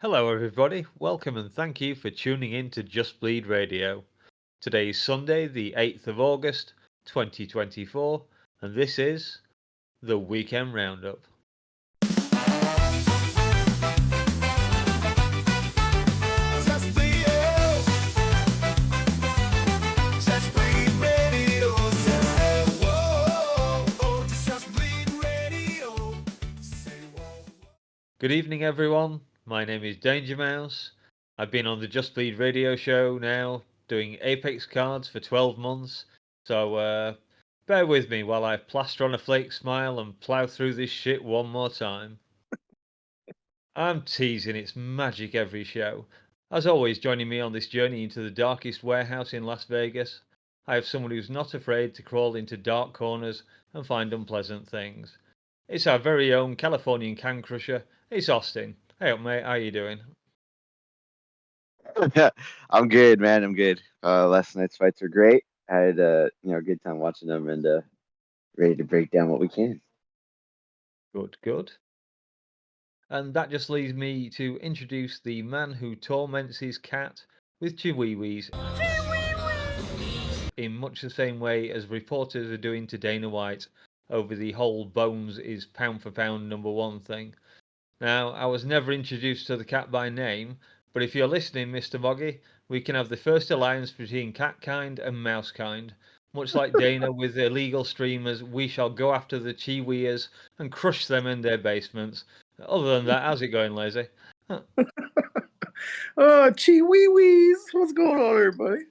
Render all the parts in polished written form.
Hello, everybody. Welcome and thank you for tuning in to Just Bleed Radio. Today is Sunday, the 8th of August, 2024, and this is the Weekend Roundup. Good evening, everyone. My name is Dangermouse. I've been on the Just Bleed Radio show now, doing Apex cards for 12 months, so bear with me while I plaster on a flake smile and plough through this shit one more time. I'm teasing, it's magic every show. As always, joining me on this journey into the darkest warehouse in Las Vegas, I have someone who's not afraid to crawl into dark corners and find unpleasant things. It's our very own Californian can crusher. It's Austin. Hey up, mate. How you doing? I'm good, man. I'm good. Last night's fights were great. I had a good time watching them and ready to break down what we can. Good, good. And that just leaves me to introduce the man who torments his cat with chihuahuas in much the same way as reporters are doing to Dana White over the whole Bones is pound for pound #1 thing. Now, I was never introduced to the cat by name, but if you're listening, Mr. Moggy, we can have the first alliance between cat kind and mouse kind. Much like Dana with the illegal streamers, we shall go after the chihuahuas and crush them in their basements. Other than that, how's it going, Lazy? Chee-wee-wees. What's going on, everybody?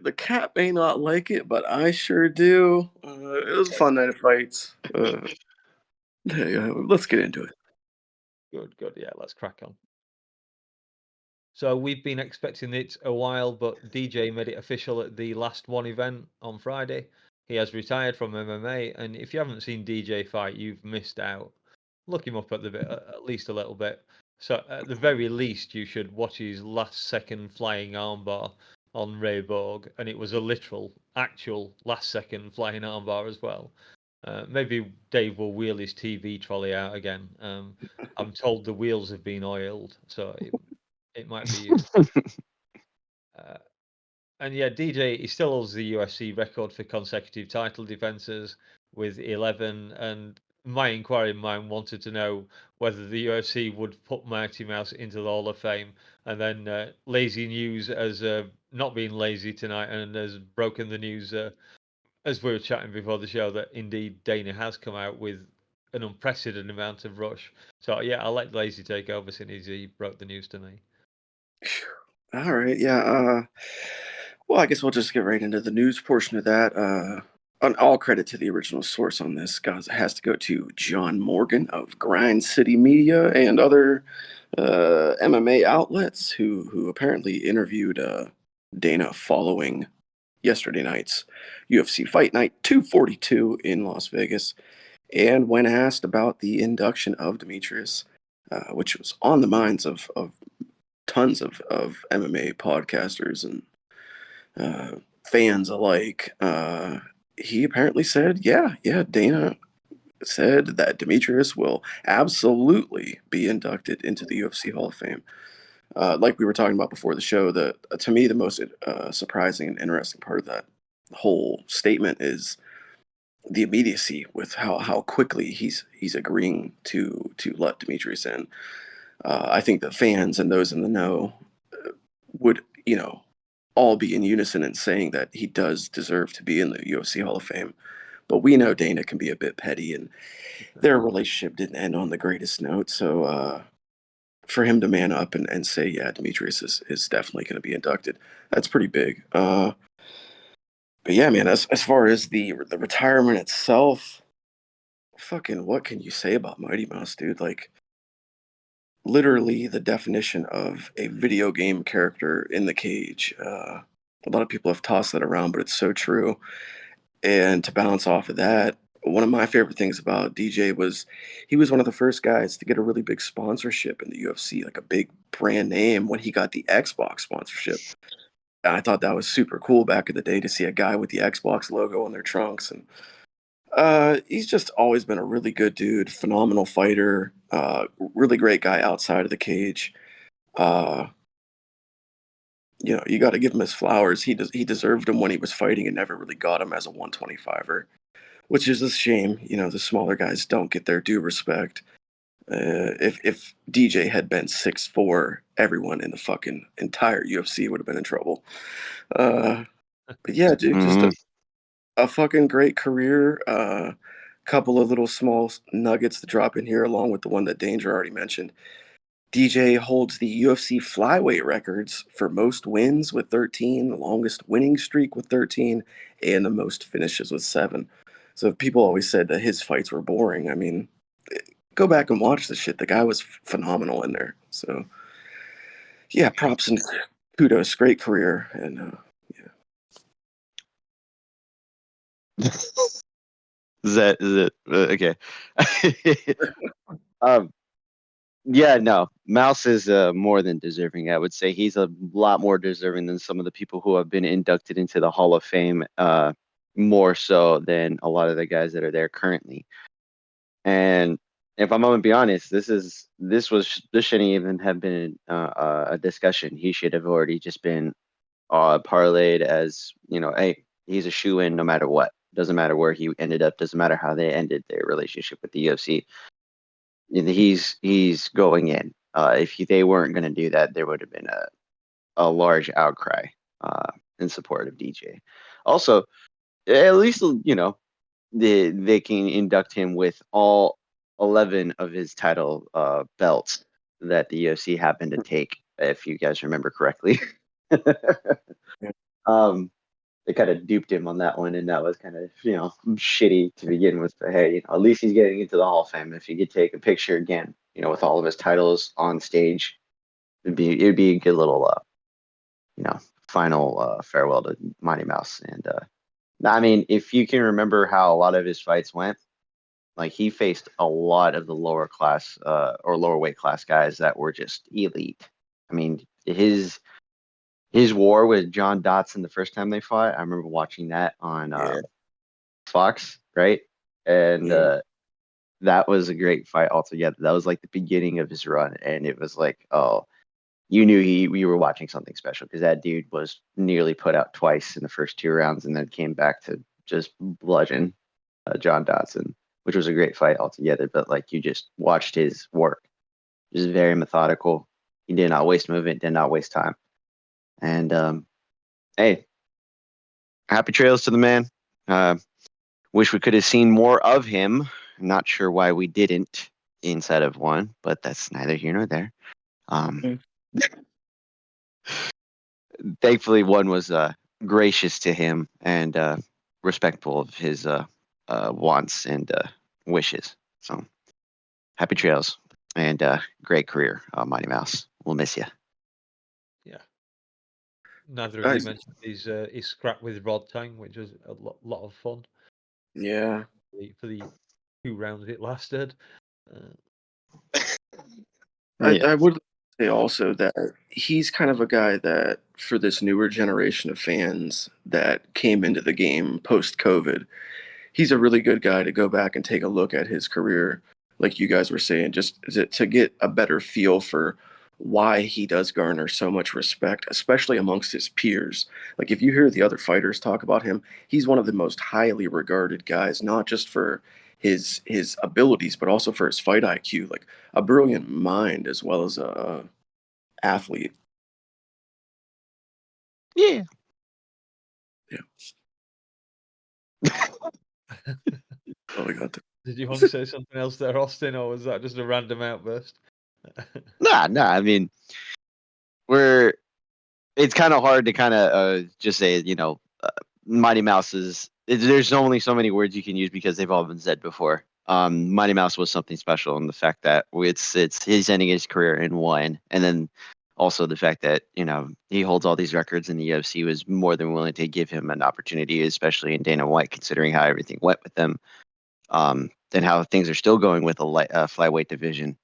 The cat may not like it, but I sure do. It was a fun night of fights. Let's get into it. Good, good. Yeah, let's crack on. So we've been expecting it a while, but DJ made it official at the last one event on Friday. He has retired from MMA, and if you haven't seen DJ fight, you've missed out. Look him up at least a little bit. So at the very least, you should watch his last second flying armbar on Ray Borg, and it was a literal, actual last second flying armbar as well. Maybe Dave will wheel his TV trolley out again. I'm told the wheels have been oiled, so it might be useful. And yeah, DJ he still holds the UFC record for consecutive title defenses with 11. And my inquiring mind wanted to know whether the UFC would put Mighty Mouse into the Hall of Fame. And then Lazy News has not been lazy tonight and has broken the news as we were chatting before the show that indeed Dana has come out with an unprecedented amount of rush. So yeah, I'll let Lazy take over since he broke the news to me. All right, yeah. Well, I guess we'll just get right into the news portion of that. On all credit to the original source on this, guys, it has to go to John Morgan of Grind City Media and other MMA outlets who apparently interviewed Dana following yesterday night's UFC Fight Night 242 in Las Vegas. And when asked about the induction of Demetrious, which was on the minds of tons of MMA podcasters and fans alike, he apparently said, yeah, Dana said that Demetrious will absolutely be inducted into the UFC Hall of Fame. Like we were talking about before the show, to me the most surprising and interesting part of that whole statement is the immediacy with how quickly he's agreeing to let Demetrious in. I think the fans and those in the know would all be in unison in saying that he does deserve to be in the UFC Hall of Fame. But we know Dana can be a bit petty, and their relationship didn't end on the greatest note. So for him to man up and say, yeah, Demetrious is definitely going to be inducted, that's pretty big. But yeah, man, as far as the retirement itself, fucking what can you say about Mighty Mouse, dude? Like, literally the definition of a video game character in the cage. A lot of people have tossed that around, but it's so true. And to bounce off of that, one of my favorite things about DJ was he was one of the first guys to get a really big sponsorship in the UFC, like a big brand name when he got the Xbox sponsorship. And I thought that was super cool back in the day to see a guy with the Xbox logo on their trunks. And he's just always been a really good dude, phenomenal fighter, really great guy outside of the cage. You got to give him his flowers. He deserved him when he was fighting and never really got him as a 125er, which is a shame. The smaller guys don't get their due respect. If DJ had been 6'4", everyone in the fucking entire UFC would have been in trouble. But yeah, dude, just a fucking great career. Couple of little small nuggets to drop in here, along with the one that Danger already mentioned. DJ holds the UFC flyweight records for most wins with 13, the longest winning streak with 13, and the most finishes with 7. So people always said that his fights were boring. I mean, go back and watch the shit. The guy was phenomenal in there. So yeah, props and kudos. Great career. And Is it okay? Yeah, no, Mouse is more than deserving. I would say he's a lot more deserving than some of the people who have been inducted into the Hall of Fame, more so than a lot of the guys that are there currently. And if I'm gonna be honest, this shouldn't even have been a discussion. He should have already just been parlayed as, hey, he's a shoe-in no matter what. Doesn't matter where he ended up. Doesn't matter how they ended their relationship with the UFC. He's going in. If they weren't going to do that, there would have been a large outcry in support of DJ. Also, at least they can induct him with all 11 of his title belts that the UFC happened to take, if you guys remember correctly. They kind of duped him on that one, and that was kind of shitty to begin with. But hey, at least he's getting into the Hall of Fame. If he could take a picture again, with all of his titles on stage, it'd be a good little final farewell to Mighty Mouse. And I mean, if you can remember how a lot of his fights went, like he faced a lot of the lower class or lower weight class guys that were just elite. I mean, his war with John Dotson the first time they fought, I remember watching that on Fox, right? And that was a great fight altogether. That was like the beginning of his run, and it was like, oh, you knew we were watching something special because that dude was nearly put out twice in the first 2 rounds, and then came back to just bludgeon John Dotson, which was a great fight altogether. But like, you just watched his work, just very methodical. He did not waste movement, did not waste time. And hey, happy trails to the man. Wish we could have seen more of him. I'm not sure why we didn't inside of one, but that's neither here nor there. Thankfully, one was gracious to him and respectful of his wants and wishes. So happy trails and great career, Mighty Mouse. We'll miss you. Yeah. Neither of you mentioned his scrap with Rod Tang, which was a lot of fun. Yeah. For the 2 rounds it lasted. I would say also that he's kind of a guy that, for this newer generation of fans that came into the game post-COVID, he's a really good guy to go back and take a look at his career, like you guys were saying, just to get a better feel for why he does garner so much respect, especially amongst his peers. Like, if you hear the other fighters talk about him, he's one of the most highly regarded guys, not just for his abilities, but also for his fight IQ, like a brilliant mind as well as a athlete. Yeah. Oh, we got that. Did you want to say something else there, Austin, or was that just a random outburst? Nah. I mean, it's kind of hard to kind of just say, Mighty Mouse there's only so many words you can use because they've all been said before. Mighty Mouse was something special in the fact that it's his ending his career in one, and then also the fact that he holds all these records in the UFC was more than willing to give him an opportunity, especially in Dana White, considering how everything went with them, and how things are still going with the flyweight division.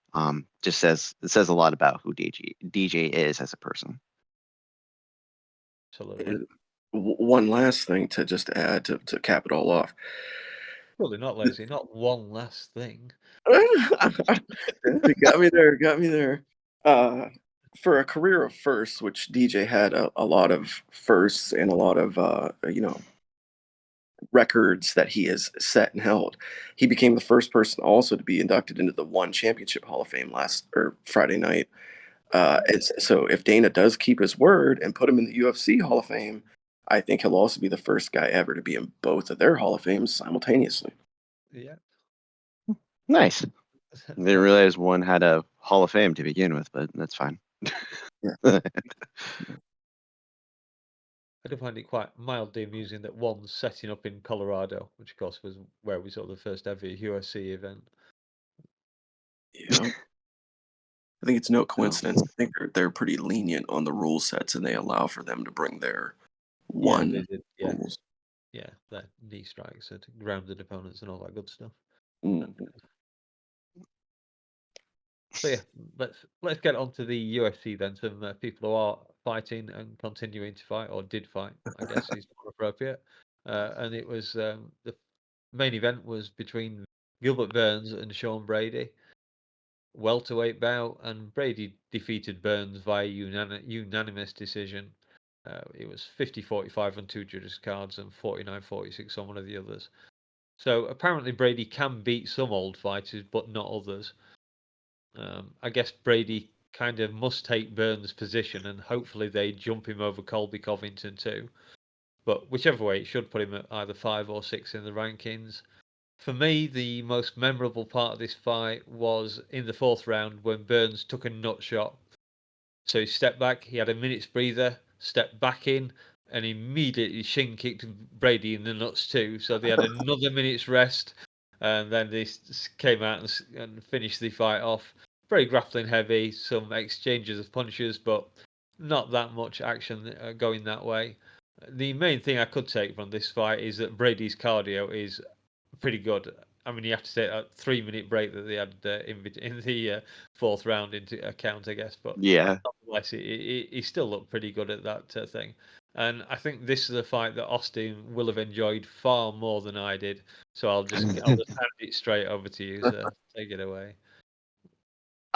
Just says a lot about who DJ is as a person. Absolutely. One last thing to just add to cap it all off. Probably not lazy. Not one last thing. Got me there. for a career of firsts, which DJ had a lot of firsts and a lot of records that he has set and held. He became the first person also to be inducted into the One Championship Hall of Fame last or Friday night. So if Dana does keep his word and put him in the UFC Hall of Fame, I think he'll also be the first guy ever to be in both of their Hall of Fames simultaneously. Yeah. Nice. Didn't realize one had a Hall of Fame to begin with, but that's fine. Yeah. I do find it quite mildly amusing that one's setting up in Colorado, which of course was where we saw the first ever UFC event. Yeah. I think it's no coincidence. I think they're pretty lenient on the rule sets, and they allow for them to bring their one they did. Yeah, rules. yeah, their knee strikes and grounded opponents and all that good stuff. Mhm. So yeah, let's get on to the UFC then. Some people who are fighting and continuing to fight, or did fight, I guess is more appropriate. And it was the main event was between Gilbert Burns and Sean Brady, welterweight bout, and Brady defeated Burns via unanimous decision. It was 50-45 on two judges' cards and 49-46 on one of the others. So apparently Brady can beat some old fighters, but not others. I guess Brady kind of must take Burns' position, and hopefully they jump him over Colby Covington too. But whichever way, it should put him at either 5 or 6 in the rankings. For me, the most memorable part of this fight was in the 4th round when Burns took a nut shot. So he stepped back, he had a minute's breather, stepped back in, and immediately shin kicked Brady in the nuts too. So they had another minute's rest, and then they came out and finished the fight off. Very grappling heavy, some exchanges of punches, but not that much action going that way. The main thing I could take from this fight is that Brady's cardio is pretty good. I mean, you have to take a 3-minute break that they had in the 4th round into account, I guess. But Yeah. nonetheless, he still looked pretty good at that thing. And I think this is a fight that Austin will have enjoyed far more than I did. So I'll just hand it straight over to you. So take it away.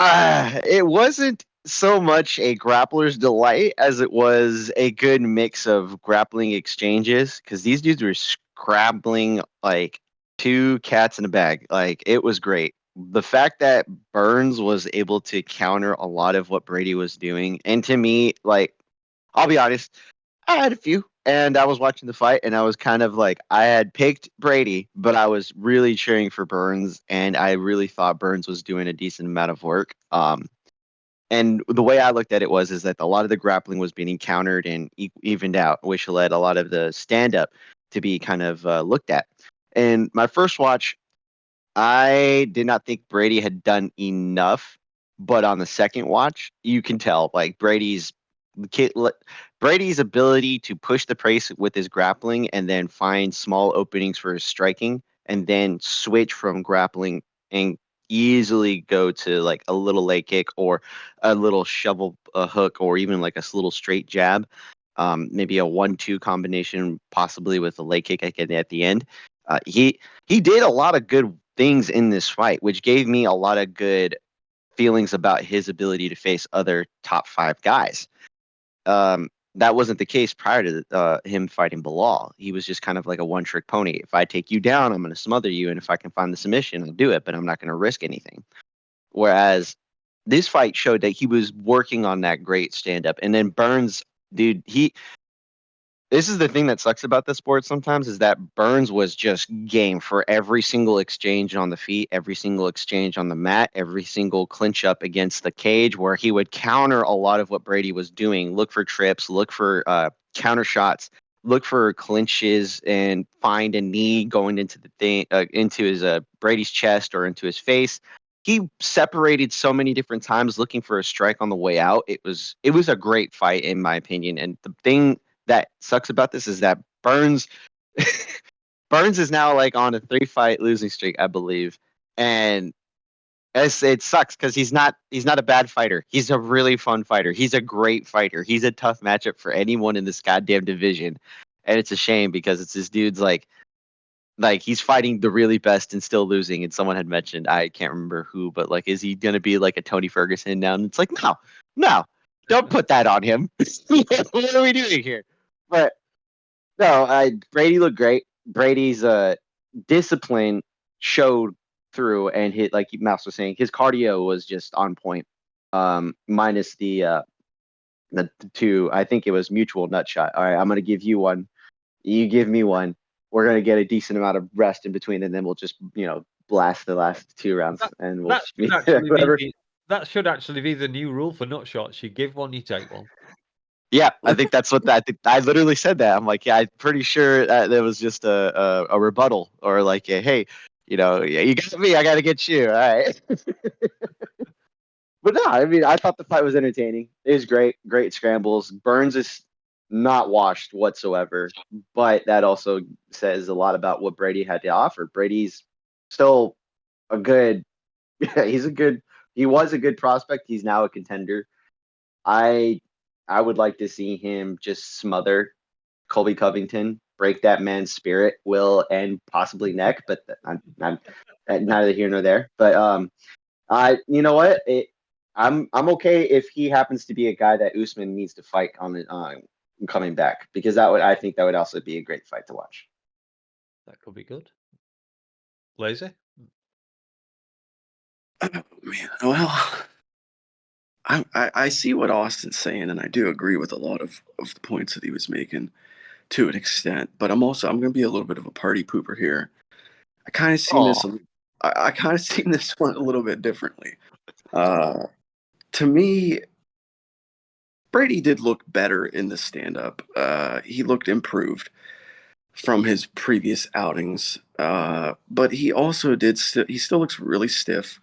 It wasn't so much a grappler's delight as it was a good mix of grappling exchanges, because these dudes were scrabbling like two cats in a bag. Like, it was great. The fact that Burns was able to counter a lot of what Brady was doing, and to me, like, I'll be honest, I had a few, and I was watching the fight, and I was kind of like, I had picked Brady, but I was really cheering for Burns, and I really thought Burns was doing a decent amount of work. And the way I looked at it is that a lot of the grappling was being countered and evened out, which led a lot of the stand up to be kind of looked at. And my first watch, I did not think Brady had done enough, but on the second watch, you can tell like Brady's ability to push the pace with his grappling and then find small openings for his striking and then switch from grappling and easily go to like a little leg kick or a little shovel hook or even like a little straight jab, maybe a 1-2 combination possibly with a leg kick at the end. He did a lot of good things in this fight, which gave me a lot of good feelings about his ability to face other top 5 guys. That wasn't the case prior to him fighting Bilal. He was just kind of like a one-trick pony. If I take you down, I'm going to smother you, and if I can find the submission, I'll do it, but I'm not going to risk anything. Whereas this fight showed that he was working on that great stand-up. And then Burns, dude, this is the thing that sucks about the sport sometimes is that Burns was just game for every single exchange on the feet, every single exchange on the mat, every single clinch up against the cage where he would counter a lot of what Brady was doing, look for trips, look for counter shots, look for clinches and find a knee going into the thing, into his Brady's chest or into his face. He separated so many different times looking for a strike on the way out. It was a great fight in my opinion. And the thing that sucks about this is that Burns is now like on a 3-fight losing streak, I believe, and it sucks because he's not a bad fighter. He's a really fun fighter. He's a great fighter. He's a tough matchup for anyone in this goddamn division, and it's a shame because it's this dude's like he's fighting the really best and still losing. And someone had mentioned, I can't remember who, but like, is he gonna be like a Tony Ferguson now? And it's like, no. Don't put that on him. What are we doing here? But no, Brady looked great. Brady's discipline showed through, and hit like Mouse was saying, his cardio was just on point. Minus the two, I think it was mutual nut shot. All right, I'm gonna give you one. You give me one. We're gonna get a decent amount of rest in between, and then we'll just blast the last 2 rounds, and we'll that should actually be the new rule for nut shots. You give one, you take one. Yeah, I think that's what I literally said that. I'm like, yeah, I'm pretty sure that was just a rebuttal, or like, hey, you got me, I got to get you. All right. But no, I mean, I thought the fight was entertaining. It was great scrambles. Burns is not washed whatsoever, but that also says a lot about what Brady had to offer. Brady's still a good, he was a good prospect. He's now a contender. I would like to see him just smother Colby Covington, break that man's spirit, will, and possibly neck. But I'm neither here nor there. But you know what? I'm okay if he happens to be a guy that Usman needs to fight on coming back, because I think that would also be a great fight to watch. That could be good. Lazy? Oh, man, well, I see what Austin's saying, and I do agree with a lot of the points that he was making to an extent. But I'm going to be a little bit of a party pooper here. I kind of seen this. I kind of seen this one a little bit differently. To me, Brady did look better in the stand-up. He looked improved from his previous outings, but he also he still looks really stiff,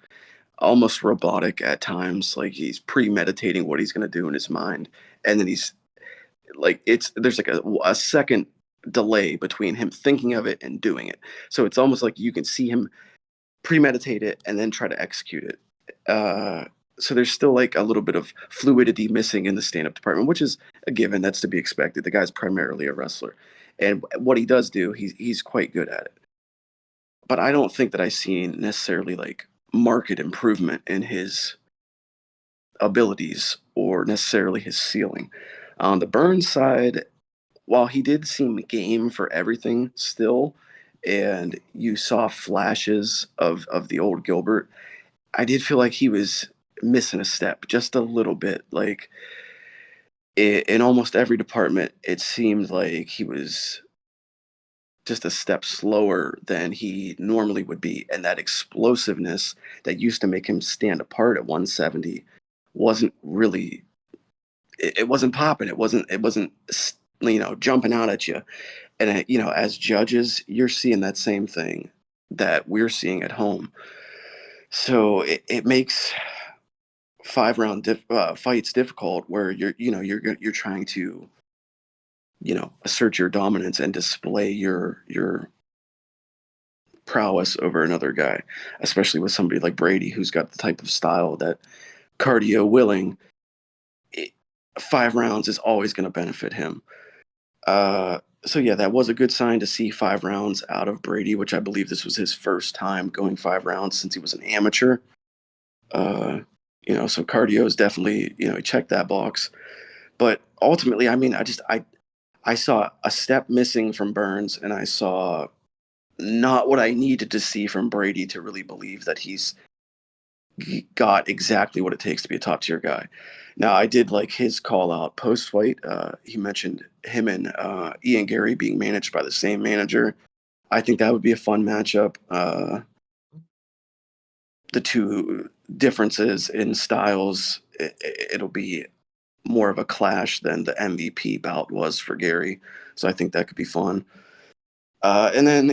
almost robotic at times. Like he's premeditating what he's going to do in his mind, and then he's like, there's like a second delay between him thinking of it and doing it. So it's almost like you can see him premeditate it and then try to execute it. So there's still like a little bit of fluidity missing in the stand-up department, which is a given. That's to be expected. The guy's primarily a wrestler, and what he does do, he's quite good at it. But I don't think that I see necessarily like marked improvement in his abilities or necessarily his ceiling. On the Burns side, while he did seem game for everything still, and you saw flashes of the old Gilbert, I did feel like he was missing a step just a little bit. Like in almost every department, it seemed like he was just a step slower than he normally would be. And that explosiveness that used to make him stand apart at 170 wasn't really, it wasn't popping. It wasn't, jumping out at you. And, as judges, you're seeing that same thing that we're seeing at home. So it makes 5-round fights difficult, where you're trying to assert your dominance and display your prowess over another guy, especially with somebody like Brady, who's got the type of style that, cardio willing, 5 rounds is always going to benefit him. So yeah, that was a good sign to see 5 rounds out of Brady, which I believe this was his first time going 5 rounds since he was an amateur. So cardio is definitely, he checked that box. But ultimately, I mean, I saw a step missing from Burns, and I saw not what I needed to see from Brady to really believe that he's got exactly what it takes to be a top tier guy. Now, I did like his call out post fight. He mentioned him and Ian Gary being managed by the same manager. I think that would be a fun matchup. The two differences in styles, it'll be more of a clash than the MVP bout was for Gary. So I think that could be fun. And then,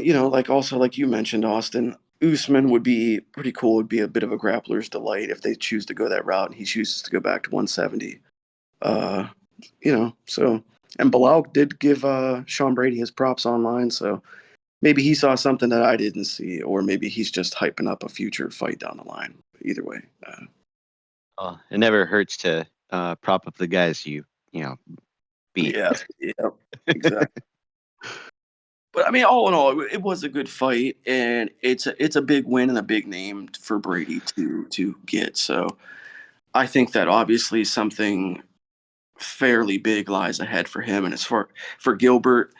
also like you mentioned, Austin, Usman would be pretty cool. Would be a bit of a grappler's delight if they choose to go that route and he chooses to go back to 170. And Bilal did give Sean Brady his props online, so maybe he saw something that I didn't see, or maybe he's just hyping up a future fight down the line. Either way. It never hurts to prop up the guys you beat. Yeah, exactly. But I mean, all in all, it was a good fight, and it's a big win and a big name for Brady to get. So I think that obviously something fairly big lies ahead for him. And as for Gilbert,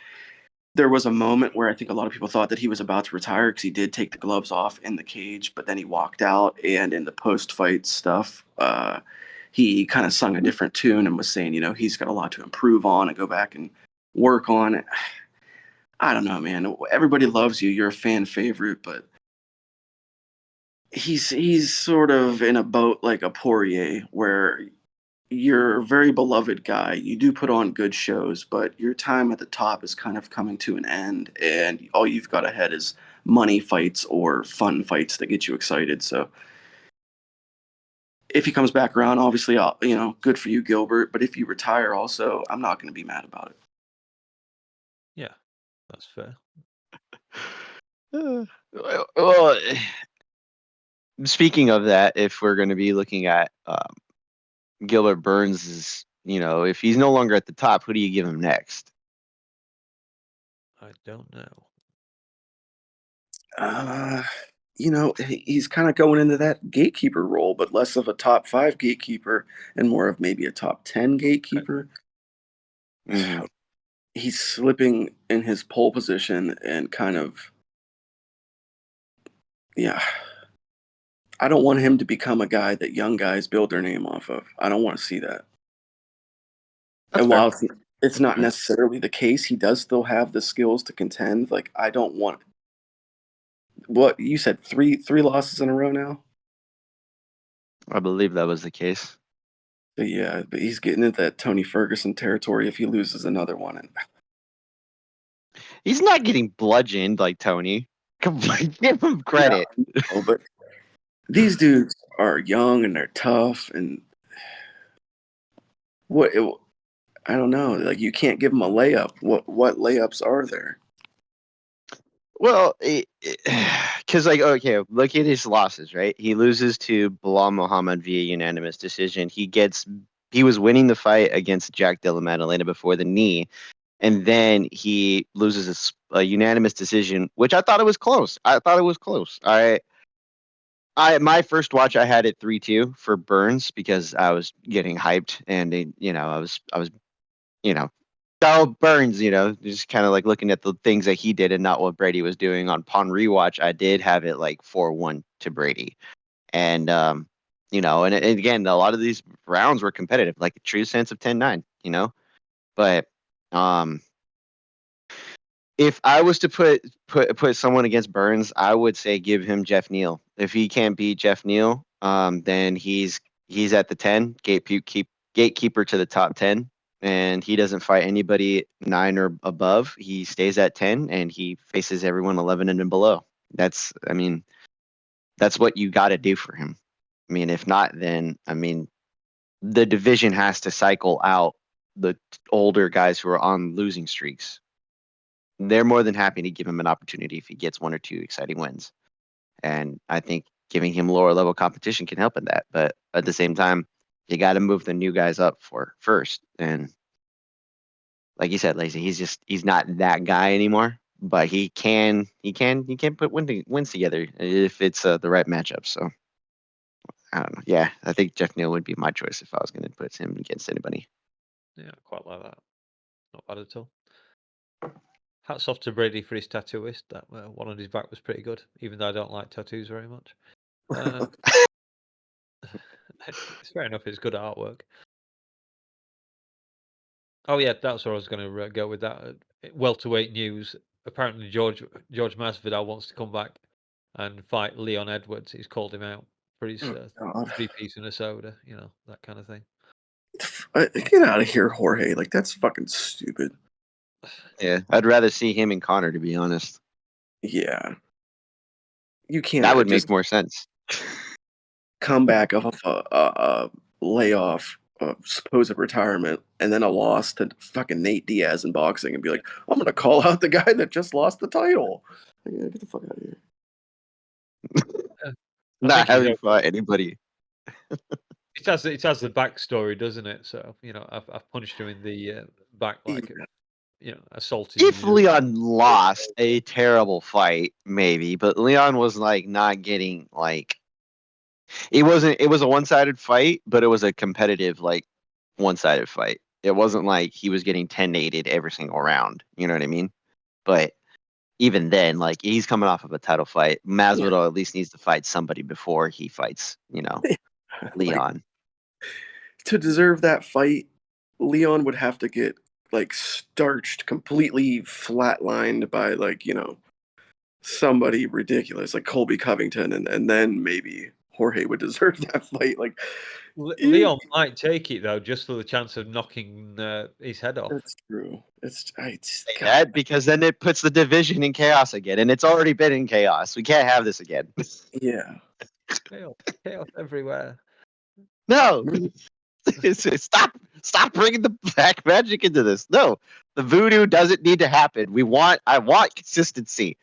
there was a moment where I think a lot of people thought that he was about to retire because he did take the gloves off in the cage, but then he walked out. And in the post-fight stuff, he kind of sung a different tune and was saying, he's got a lot to improve on and go back and work on. I don't know, man. Everybody loves you. You're a fan favorite, but he's sort of in a boat like a Poirier, where you're a very beloved guy. You do put on good shows, but your time at the top is kind of coming to an end, and all you've got ahead is money fights or fun fights that get you excited. So if he comes back around, obviously, good for you, Gilbert. But if you retire, also, I'm not going to be mad about it. Yeah, that's fair. Well, speaking of that, if we're going to be looking at Gilbert Burns, if he's no longer at the top, who do you give him next? I don't know. He's kind of going into that gatekeeper role, but less of a top 5 gatekeeper and more of maybe a top 10 gatekeeper. Mm-hmm. He's slipping in his pole position and kind of, yeah. I don't want him to become a guy that young guys build their name off of. I don't want to see that. That's And fair. while it's not necessarily the case, he does still have the skills to contend. Like, I don't want. What you said, three losses in a row now? I believe that was the case. But yeah, but he's getting into that Tony Ferguson territory if he loses another one. And he's not getting bludgeoned like Tony. Give him credit. no, but these dudes are young and they're tough, and I don't know. Like, you can't give them a layup. What layups are there? Well, because okay, look at his losses, right? He loses to Bilal Muhammad via unanimous decision. He was winning the fight against Jack Della Maddalena before the knee, and then he loses a unanimous decision, which I thought it was close. My first watch, I had it 3-2 for Burns because I was getting hyped, and I was so Burns, just kind of like looking at the things that he did and not what Brady was doing. Upon rewatch, I did have it like 4-1 to Brady, and and again, a lot of these rounds were competitive, like a true sense of 10-9, but if I was to put someone against Burns, I would say give him Jeff Neal. If he can't beat Jeff Neal, then he's at the 10, gatekeeper to the top 10, and he doesn't fight anybody 9 or above. He stays at 10, and he faces everyone 11 and below. That's what you got to do for him. If not, then the division has to cycle out the older guys who are on losing streaks. They're more than happy to give him an opportunity if he gets 1 or 2 exciting wins. And I think giving him lower level competition can help in that. But at the same time, you got to move the new guys up first. And like you said, Lazy, he's not that guy anymore. But he can put wins together if it's the right matchup. So I don't know. Yeah, I think Jeff Neal would be my choice if I was going to put him against anybody. Yeah, quite like that. Not bad at all. Hats off to Brady for his tattooist. That one on his back was pretty good, even though I don't like tattoos very much. It's fair enough. It's good artwork. Oh yeah, that's where I was going to go with that. Welterweight news. Apparently, George Masvidal wants to come back and fight Leon Edwards. He's called him out for his 3-piece and a soda. That kind of thing. Get out of here, Jorge. Like, that's fucking stupid. Yeah, I'd rather see him and Connor, to be honest. Yeah. You can't. That would make more sense. Come back off a layoff, supposed retirement, and then a loss to fucking Nate Diaz in boxing and be like, I'm going to call out the guy that just lost the title. Yeah, get the fuck out of here. Not having fought anybody. It has the backstory, doesn't it? So I've punched him in the back like assaulted. If Leon lost a terrible fight, maybe, but Leon was like not getting like it was a one-sided fight, but it was a competitive like one-sided fight. It wasn't like he was getting 10-8'd every single round. You know what I mean? But even then, like, he's coming off of a title fight. Masvidal at least needs to fight somebody before he fights, Like, Leon. to deserve that fight, Leon would have to get like starched, completely flatlined by like, somebody ridiculous like Colby Covington, and then maybe Jorge would deserve that fight. Like, Leon might take it though, just for the chance of knocking his head off. that's true. It's Say that because then it puts the division in chaos again, and it's already been in chaos. We can't have this again. Yeah. Chaos everywhere. No. Stop bringing the black magic into this. No, the voodoo doesn't need to happen. I want consistency.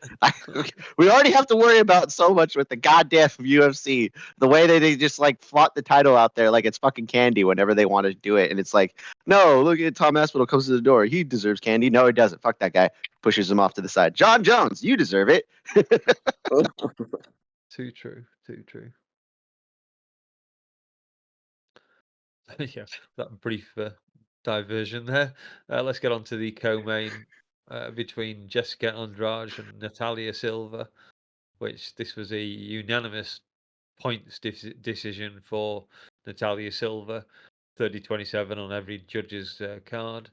We already have to worry about so much with the goddamn UFC. The way that they just like flaunt the title out there like it's fucking candy whenever they want to do it, and it's like, no, look at Tom Aspinall comes to the door. He deserves candy. No, he doesn't. Fuck that guy. Pushes him off to the side. John Jones, you deserve it. Too true. Too true. Yeah, that brief diversion there. Let's get on to the co-main between Jessica Andrade and Natalia Silva, which this was a unanimous points decision for Natalia Silva, 30-27 on every judge's card.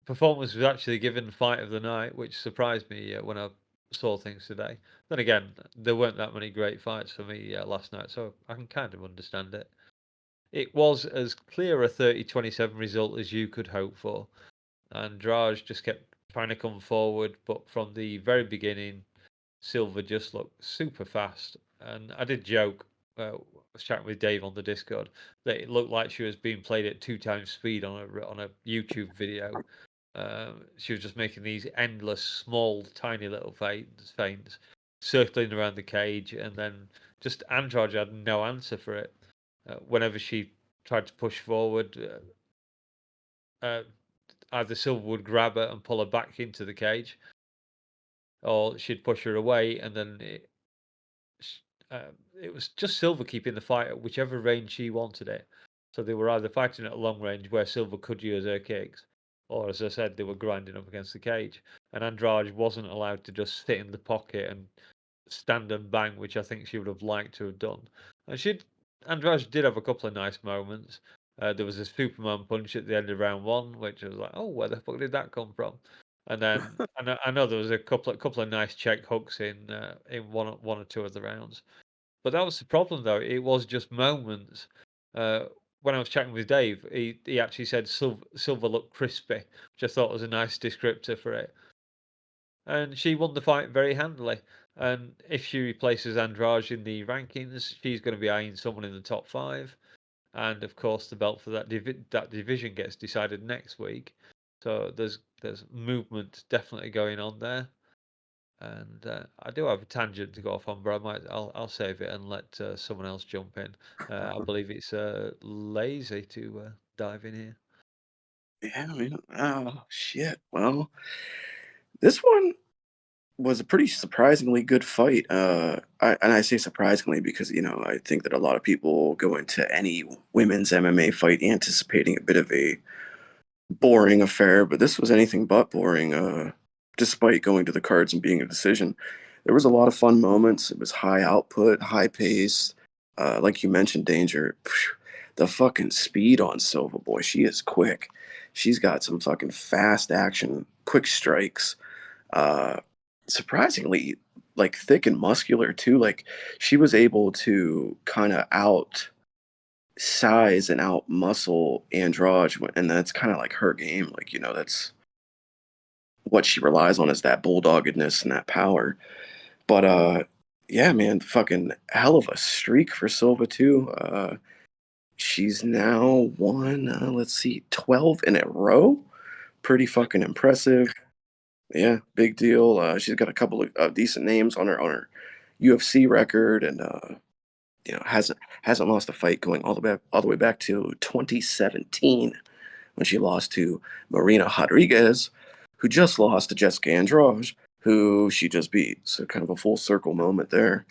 Performance was actually given fight of the night, which surprised me when I saw things today. Then again, there weren't that many great fights for me last night, so I can kind of understand it. It was as clear a 30-27 result as you could hope for. Andrade just kept trying to come forward, but from the very beginning, Silva just looked super fast. And I did joke, I was chatting with Dave on the Discord, that it looked like she was being played at 2 times speed on a YouTube video. She was just making these endless, small, tiny little feints, circling around the cage, and then just Andrade had no answer for it. Whenever she tried to push forward, either Silva would grab her and pull her back into the cage, or she'd push her away, and then it was just Silva keeping the fight at whichever range she wanted it. So they were either fighting at long range where Silva could use her kicks, or as I said, they were grinding up against the cage. And Andrade wasn't allowed to just sit in the pocket and stand and bang, which I think she would have liked to have done. And Andrade did have a couple of nice moments. There was a Superman punch at the end of round 1, which I was like, oh, where the fuck did that come from? And then I know there was a couple of nice check hooks in one or two of the rounds. But that was the problem, though. It was just moments. When I was chatting with Dave, he actually said Silva looked crispy, which I thought was a nice descriptor for it. And she won the fight very handily. And if she replaces Andrade in the rankings, she's going to be eyeing someone in the top 5. And of course, the belt for that division gets decided next week. So there's movement definitely going on there. And I do have a tangent to go off on, but I'll save it and let someone else jump in. I believe it's lazy to dive in here. Yeah, man. Oh shit. Well, this one was a pretty surprisingly good fight. And I say surprisingly because I think that a lot of people go into any women's MMA fight anticipating a bit of a boring affair, but this was anything but boring. Despite going to the cards and being a decision, there was a lot of fun moments. It was high output, high pace. Like you mentioned, Danger. The fucking speed on Silva, boy, she is quick. She's got some fucking fast action, quick strikes. Uh, Surprisingly, like thick and muscular too. Like she was able to kind of out size and out muscle Andrade, and that's kind of like her game. Like that's what she relies on is that bulldoggedness and that power. But yeah, man, fucking hell of a streak for Silva too. She's now won, let's see, 12 in a row. Pretty fucking impressive. Yeah, big deal. She's got a couple of decent names on her UFC record, and hasn't lost a fight going all the way back to 2017 when she lost to Marina Rodriguez, who just lost to Jessica Andrade, who she just beat. So kind of a full circle moment there.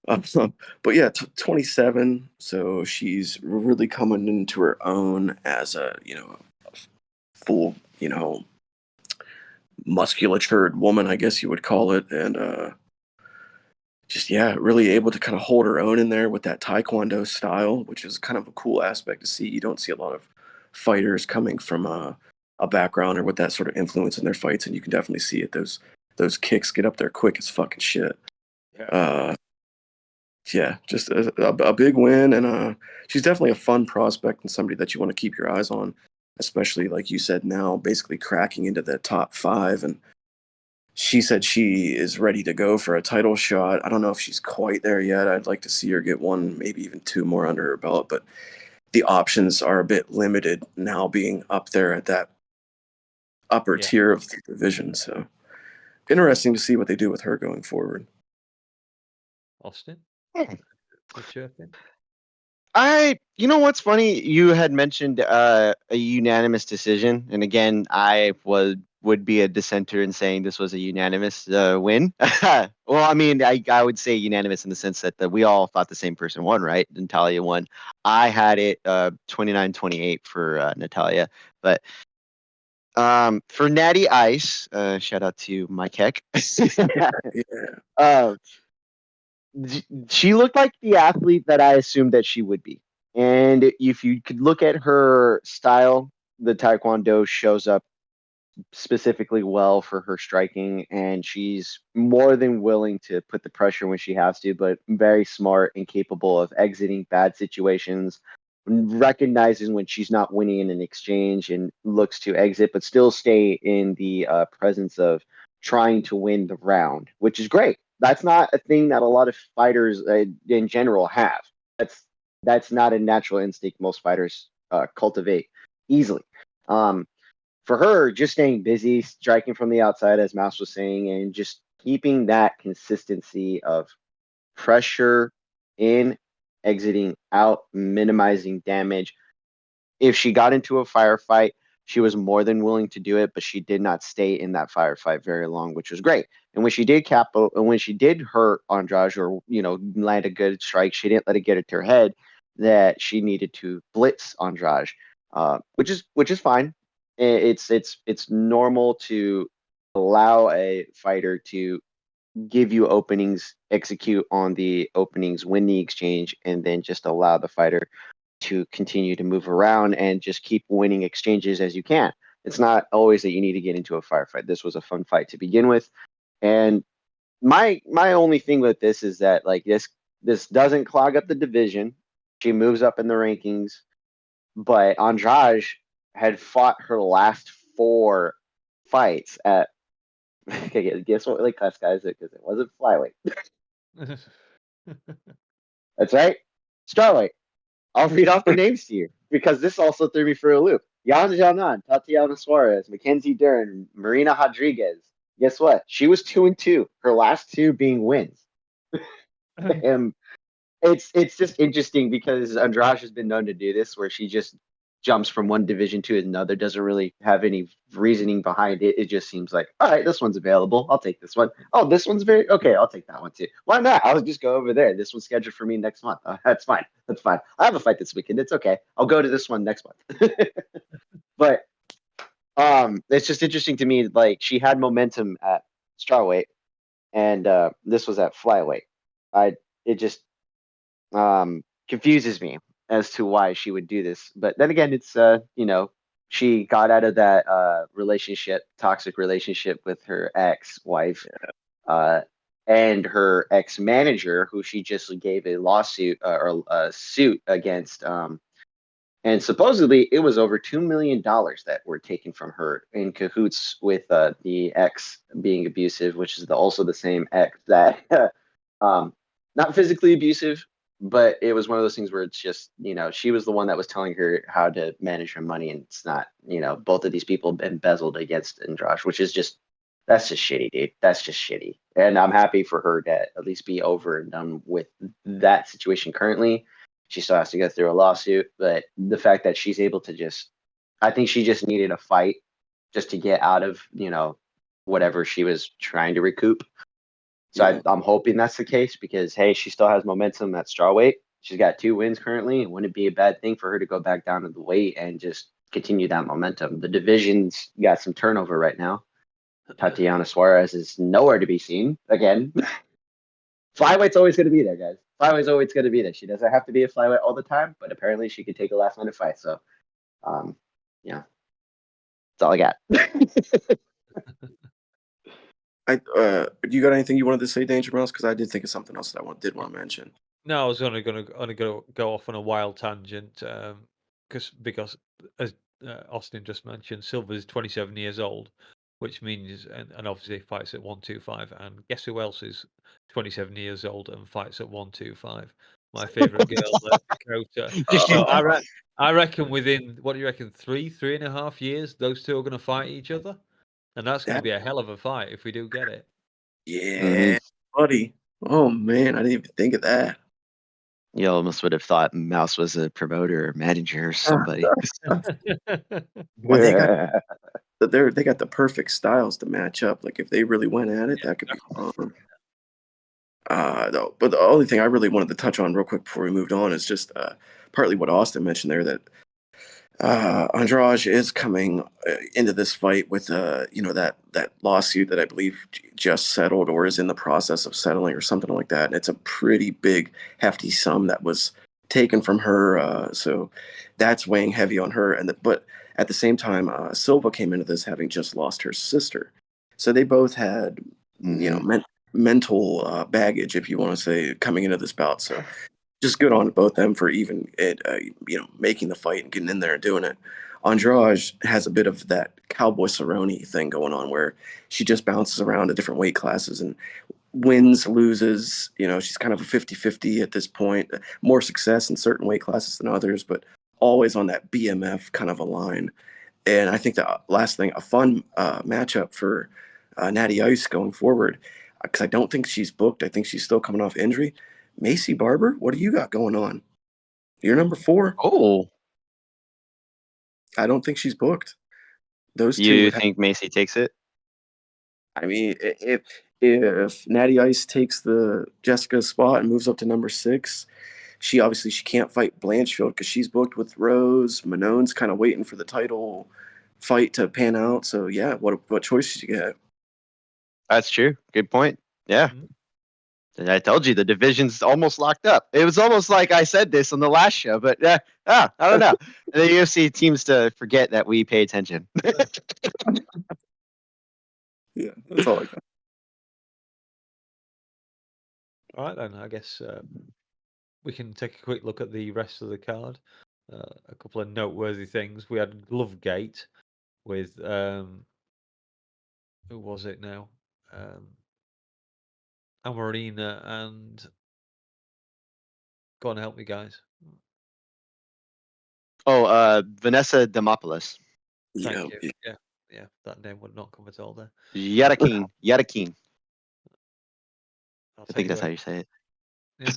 But yeah, 27. So she's really coming into her own as a full, musculatured woman, I guess you would call it, and just really able to kind of hold her own in there with that taekwondo style, which is kind of a cool aspect to see. You don't see a lot of fighters coming from a background or with that sort of influence in their fights, and you can definitely see it. Those kicks get up there quick as fucking shit. Just a big win, and she's definitely a fun prospect and somebody that you want to keep your eyes on, especially like you said now, basically cracking into the top 5. And she said she is ready to go for a title shot. I don't know if she's quite there yet. I'd like to see her get one, maybe even 2 more under her belt, but the options are a bit limited now being up there at that upper tier of the division. So interesting to see what they do with her going forward. Austin? You know what's funny? You had mentioned a unanimous decision, and again, I would be a dissenter in saying this was a unanimous win. Well, I mean, I would say unanimous in the sense that we all thought the same person won, right? Natalia won. I had it 29-28 for Natalia, but for Natty Ice, shout out to Mike Heck. She looked like the athlete that I assumed that she would be. And if you could look at her style, the Taekwondo shows up specifically well for her striking, and she's more than willing to put the pressure when she has to, but very smart and capable of exiting bad situations, recognizes when she's not winning in an exchange and looks to exit, but still stay in the presence of trying to win the round, which is great. That's not a thing that a lot of fighters in general have. That's not a natural instinct most fighters cultivate easily. For her, just staying busy, striking from the outside, as Mouse was saying, and just keeping that consistency of pressure in, exiting out, minimizing damage. If she got into a firefight, she was more than willing to do it, but she did not stay in that firefight very long, which was great. And when she did when she did hurt Andrade or land a good strike, she didn't let it get it to her head that she needed to blitz Andrade, which is fine. It's normal to allow a fighter to give you openings, execute on the openings, win the exchange, and then just allow the fighter to continue to move around and just keep winning exchanges as you can. It's not always that you need to get into a firefight. This was a fun fight to begin with. And my only thing with this is that like this doesn't clog up the division. She moves up in the rankings, but Andrade had fought her last 4 fights at okay, guess what really class guys it because it wasn't flyweight. That's right. Strawweight. I'll read off the names to you because this also threw me for a loop. Yan Xiaonan, Tatiana Suarez, Mackenzie Dern, Marina Rodriguez. Guess what? She was 2-2. Her last 2 being wins. And it's just interesting because Andrade has been known to do this where she just jumps from one division to another, doesn't really have any reasoning behind it. It just seems like, all right, this one's available. I'll take this one. Oh, this one's okay. I'll take that one too. Why not? I'll just go over there. This one's scheduled for me next month. That's fine. That's fine. I have a fight this weekend. It's okay. I'll go to this one next month. But it's just interesting to me. Like she had momentum at strawweight, and this was at flyweight. It just confuses me as to why she would do this. But then again, it's she got out of that toxic relationship with her ex-wife, and her ex-manager, who she just gave a lawsuit or a suit against. And supposedly it was over $2 million that were taken from her in cahoots with the ex being abusive, which is also the same ex that not physically abusive, but it was one of those things where it's just, she was the one that was telling her how to manage her money. And it's not, both of these people embezzled against Andrade, which is that's just shitty, dude. That's just shitty. And I'm happy for her to at least be over and done with that situation currently. She still has to go through a lawsuit, but the fact that she's able to I think she just needed a fight just to get out of, whatever she was trying to recoup. So I'm hoping that's the case because, hey, she still has momentum at strawweight. She's got 2 wins currently. It wouldn't be a bad thing for her to go back down to the weight and just continue that momentum. The division's got some turnover right now. Tatiana Suarez is nowhere to be seen again. Flyweight's always going to be there, guys. Flyweight's always going to be there. She doesn't have to be a flyweight all the time, but apparently she can take a last-minute fight. So, yeah, that's all I got. You got anything you wanted to say, Dangermouse? Because I did think of something else that I did want to mention. No, I was only going to go off on a wild tangent because as Austin just mentioned, Silva is 27 years old, which means and obviously fights at 125. And guess who else is 27 years old and fights at 125? My favorite girl, Dakota. So I reckon within, what do you reckon, 3.5 years, those two are going to fight each other, and that's going to be a hell of a fight if we do get it. Yeah, buddy. Oh man, I didn't even think of that. You almost would have thought Mouse was a promoter or manager or somebody. Well, they got the perfect styles to match up. Like if they really went at it, that could be fun. But the only thing I really wanted to touch on real quick before we moved on is just partly what Austin mentioned there, that Andrade is coming into this fight with that lawsuit that I believe just settled or is in the process of settling or something like that. And it's a pretty big, hefty sum that was taken from her, so that's weighing heavy on her. But at the same time, Silva came into this having just lost her sister, so they both had mental baggage, if you want to say, coming into this bout. So just good on both them for even making the fight and getting in there and doing it. Andrade has a bit of that Cowboy Cerrone thing going on, where she just bounces around to different weight classes and wins, loses. She's kind of a 50-50 at this point. More success in certain weight classes than others, but always on that BMF kind of a line. And I think the last thing, a fun matchup for Natty Ice going forward, because I don't think she's booked. I think she's still coming off injury. Macy Barber, what do you got going on? You're number 4. Oh, I don't think she's booked. Those two. You think Macy takes it? I mean, if Natty Ice takes the Jessica spot and moves up to number 6, she can't fight Blanchfield because she's booked with Rose. Manone's kind of waiting for the title fight to pan out. So yeah, what choice did you get? That's true. Good point. Yeah. I told you the division's almost locked up. It was almost like I said this on the last show, but I don't know. The UFC seems to forget that we pay attention. Yeah, that's all I got. All right, then. I guess we can take a quick look at the rest of the card. A couple of noteworthy things. We had Glovegate with who was it now? Amarina and go on, help me, guys. Oh, Vanessa Demopoulos. Thank you. Yeah, that name would not come at all there. Yatakin. I think that's how you say it. Yeah.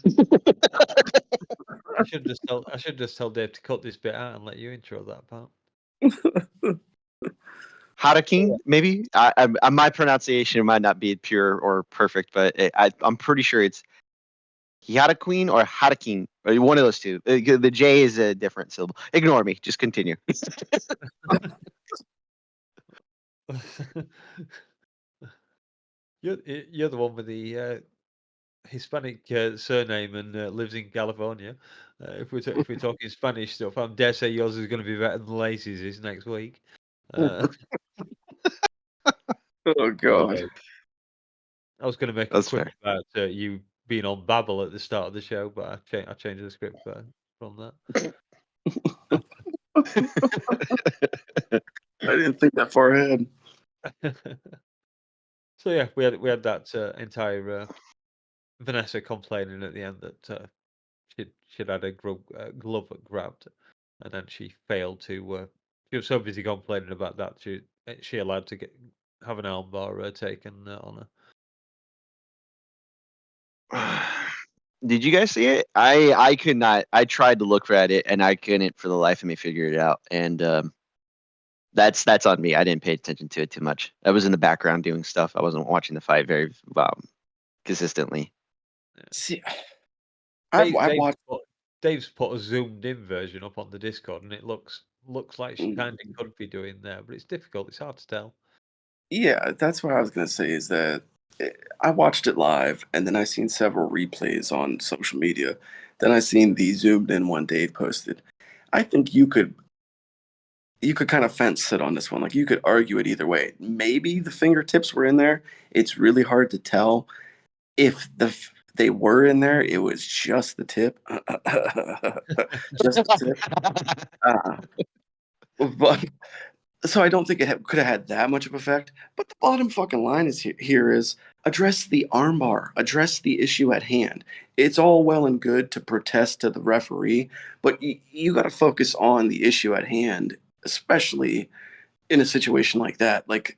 I should just tell Dave to cut this bit out and let you intro that part. Harakin, maybe. My pronunciation might not be pure or perfect, but I'm pretty sure it's Yatakin or Harakin, or one of those two. The J is a different syllable. Ignore me. Just continue. You're the one with the Hispanic surname and lives in California. If we're talking Spanish stuff, I dare say yours is going to be better than Lacey's next week. Oh god! I was going to make a quick about you being on Babel at the start of the show, but I changed the script from that. I didn't think that far ahead. So yeah, we had that entire Vanessa complaining at the end that she'd had a glove grabbed, and then she failed to. She was so busy complaining about that she allowed to have an armbar taken on her. Did you guys see it? I could not. I tried to look at it and I couldn't for the life of me figure it out. And that's on me. I didn't pay attention to it too much. I was in the background doing stuff. I wasn't watching the fight very consistently. See, Dave's put a zoomed in version up on the Discord, and it looks looks like she kind of could be doing there, but it's difficult. It's hard to tell. Yeah, that's what I was gonna say. Is that I watched it live, and then I seen several replays on social media. Then I seen the zoomed in one Dave posted. I think you could kind of fence sit on this one. Like you could argue it either way. Maybe the fingertips were in there. It's really hard to tell if they were in there. It was just the tip, just the tip. Uh, but so I don't think it could have had that much of effect. But the bottom fucking line is here is address the armbar, address the issue at hand. It's all well and good to protest to the referee, but you got to focus on the issue at hand, especially in a situation like that. Like,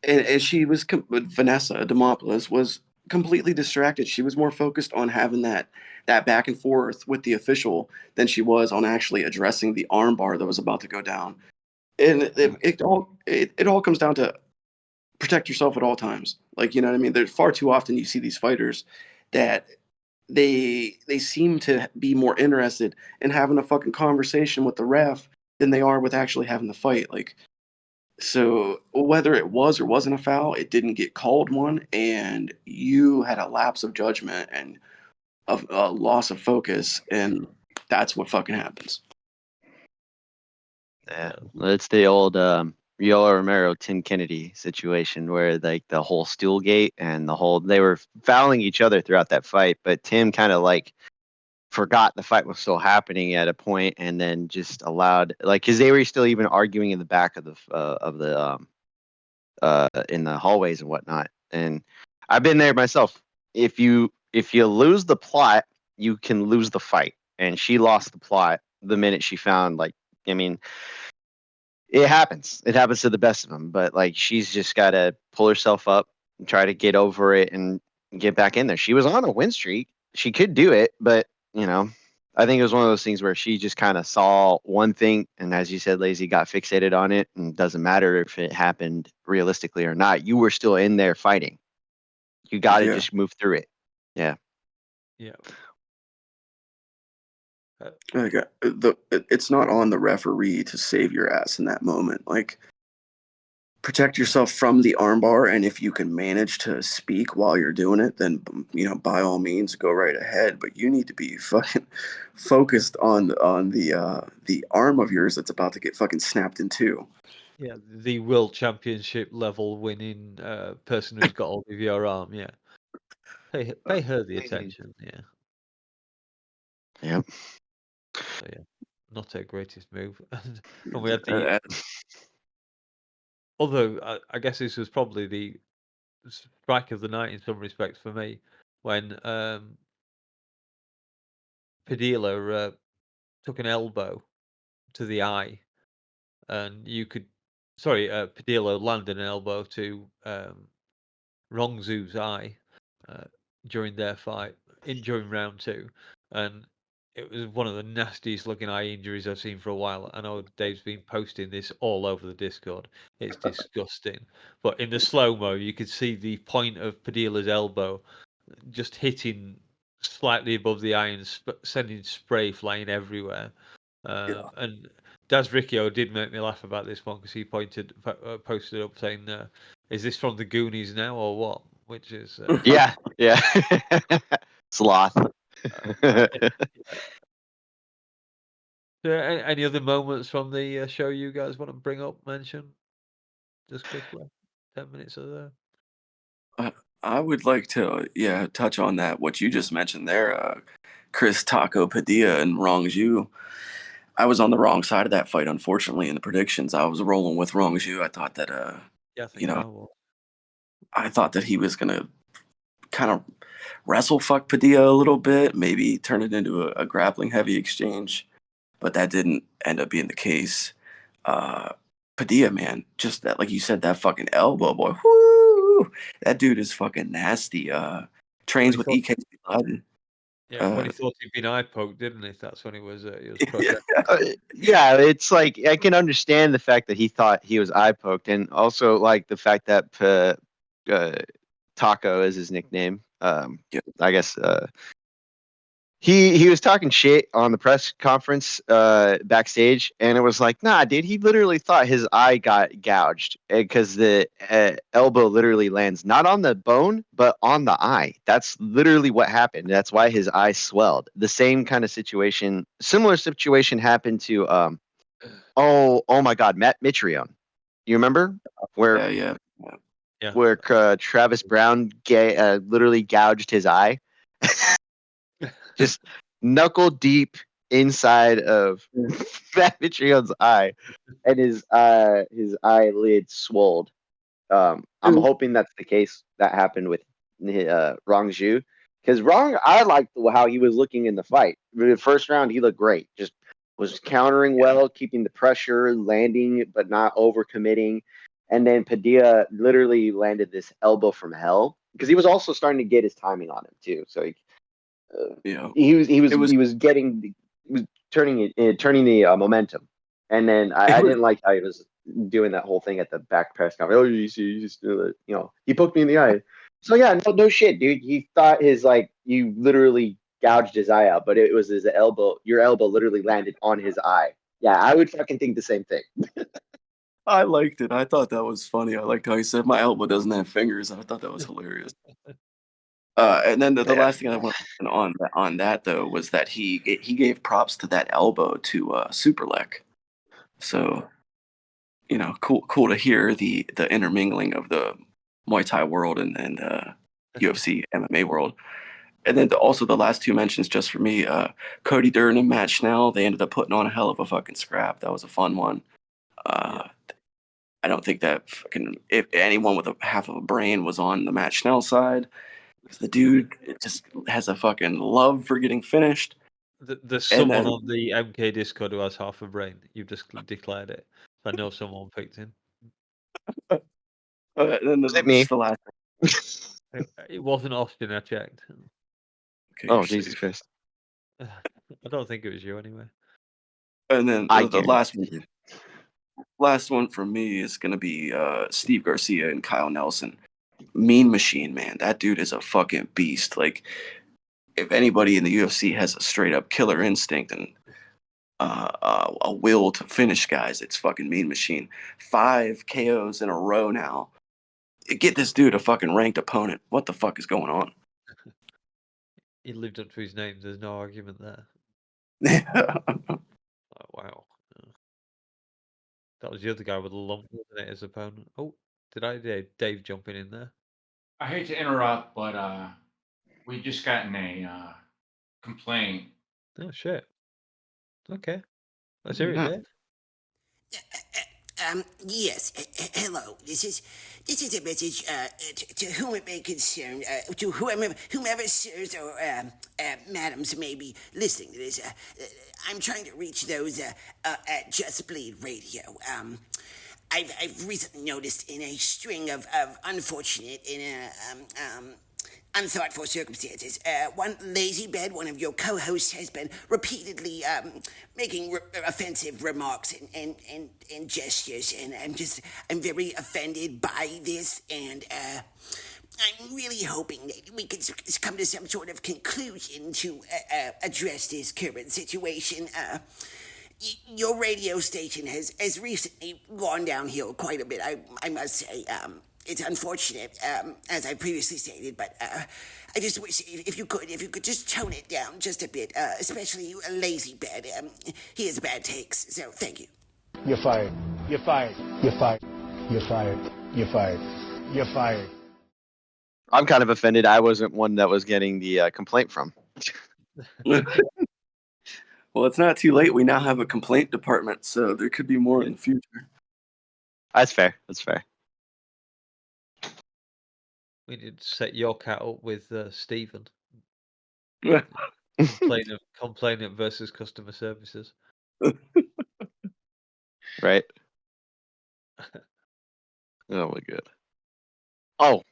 and she was Vanessa Demopoulos was completely distracted. She was more focused on having that back and forth with the official than she was on actually addressing the armbar that was about to go down. And it all comes down to protect yourself at all times. Like, you know what I mean? There's far too often you see these fighters that they seem to be more interested in having a fucking conversation with the ref than they are with actually having the fight. Like, so whether it was or wasn't a foul, it didn't get called one, and you had a lapse of judgment and a loss of focus, and that's what fucking happens. Yeah, it's the old Yoel Romero, Tim Kennedy situation where like the whole Stoolgate and they were fouling each other throughout that fight, but Tim kind of like forgot the fight was still happening at a point and then just allowed because they were still even arguing in the back of the in the hallways and whatnot. And I've been there myself. If you lose the plot, you can lose the fight. And she lost the plot the minute she found I mean, it happens. It happens to the best of them. But she's just got to pull herself up and try to get over it and get back in there. She was on a win streak. She could do it, but I think it was one of those things where she just kind of saw one thing, and as you said, Lazy got fixated on it, and it doesn't matter if it happened realistically or not. You were still in there fighting. You got to just move through it. Yeah. Yeah. It's not on the referee to save your ass in that moment. Like, protect yourself from the armbar, and if you can manage to speak while you're doing it, then by all means go right ahead. But you need to be fucking focused on the arm of yours that's about to get fucking snapped in two. Yeah, the world championship level winning person who's got hold of your arm. Yeah, pay her the attention. Yeah. Yep. So yeah, not her greatest move. And we had the although I guess this was probably the strike of the night in some respects for me when Padilla took an elbow to the eye, and you could Padilla landed an elbow to Rongzhu's eye during their fight during round 2, and it was one of the nastiest looking eye injuries I've seen for a while. I know Dave's been posting this all over the Discord. It's disgusting. But in the slow-mo, you could see the point of Padilla's elbow just hitting slightly above the eye and sending spray flying everywhere. And Daz Riccio did make me laugh about this one because he posted up saying, "Is this from the Goonies now or what?" Which is yeah. Sloth. Any other moments from the show you guys want to bring up, mention? Just quickly, 10 minutes or there. I would like to touch on that what you just mentioned there, Chris Taco Padilla and Rongzhu. I was on the wrong side of that fight, unfortunately, in the predictions. I was rolling with Rongzhu. I thought that Yeah, I think I thought that he was gonna kind of wrestle fuck Padilla a little bit, maybe turn it into a grappling heavy exchange, but that didn't end up being the case. Padilla, man, just that, like you said, that fucking elbow, boy, whoo, that dude is fucking nasty. Trains with EK Blood. Yeah, when he thought he'd been eye poked, didn't he? That's when he was protesting. Yeah, it's like I can understand the fact that he thought he was eye poked, and also like the fact that Taco is his nickname. I guess he was talking shit on the press conference backstage, and it was like, nah, dude, he literally thought his eye got gouged because the elbow literally lands not on the bone but on the eye. That's literally what happened. That's why his eye swelled. The same kind of situation, similar situation happened to oh my God, Matt Mitrione. You remember where Yeah. where Travis Brown literally gouged his eye? Just knuckle deep inside of Matt Mitrione's eye, and his eyelid swolled. I'm hoping that's the case that happened with Rong Zhu, because I liked how he was looking in the fight. The first round, he looked great. Just was countering well, keeping the pressure, landing but not overcommitting. And then Padilla literally landed this elbow from hell because he was also starting to get his timing on him too. So he was turning the momentum, and then I didn't like how he was doing that whole thing at the back press conference. Oh, he poked me in the eye. So yeah, no shit, dude. He thought you literally gouged his eye out, but it was his elbow. Your elbow literally landed on his eye. Yeah, I would fucking think the same thing. I liked it. I thought that was funny. I liked how he said my elbow doesn't have fingers. I thought that was hilarious. And then the last thing I want on that though was that he gave props to that elbow to Superlek. So cool to hear the intermingling of the Muay Thai world and UFC MMA world. And then also the last two mentions just for me, Cody Durden and Matt Schnell, they ended up putting on a hell of a fucking scrap. That was a fun one. I don't think that if anyone with a half of a brain was on the Matt Schnell side. The dude just has a fucking love for getting finished. There's someone on the MK Discord who has half a brain. You've just declared it. I know someone picked him. Then the last. It wasn't Austin. I checked. Okay, oh Jesus Christ! I don't think it was you anyway. And then the last one from me is gonna be Steve Garcia and Kyle Nelson. Mean Machine, man. That dude is a fucking beast. Like, if anybody in the UFC has a straight up killer instinct and a will to finish guys, it's fucking Mean Machine. 5 KOs in a row now. Get this dude a fucking ranked opponent. What the fuck is going on? He lived up to his name. There's no argument there. Oh, wow. That was the other guy with the lump, wasn't it, his opponent? Oh, Dave jumping in there? I hate to interrupt, but we just gotten a complaint. Oh shit. Okay. Let's hear it, Dave. Yes. Hello. This is a message to whom it may concern, to whomever sirs or madams may be listening to this. I'm trying to reach those at Just Bleed Radio. I've recently noticed in a string of unfortunate and unthoughtful circumstances, one Lazybed, one of your co-hosts, has been repeatedly making offensive remarks and gestures, and I'm very offended by this, and I'm really hoping that we can come to some sort of conclusion to address this current situation. Your radio station has recently gone downhill quite a bit, I must say. It's unfortunate, as I previously stated, but I just wish if you could just tone it down just a bit, especially Lazybed. He has bad takes, so thank you. You're fired. You're fired. You're fired. You're fired. You're fired. You're fired. I'm kind of offended. I wasn't one that was getting the complaint from. Well, it's not too late. We now have a complaint department, so there could be more in the future. That's fair. That's fair. We need to set your cat up with Stephen. Complainant versus customer services. Right. Oh my god. Oh,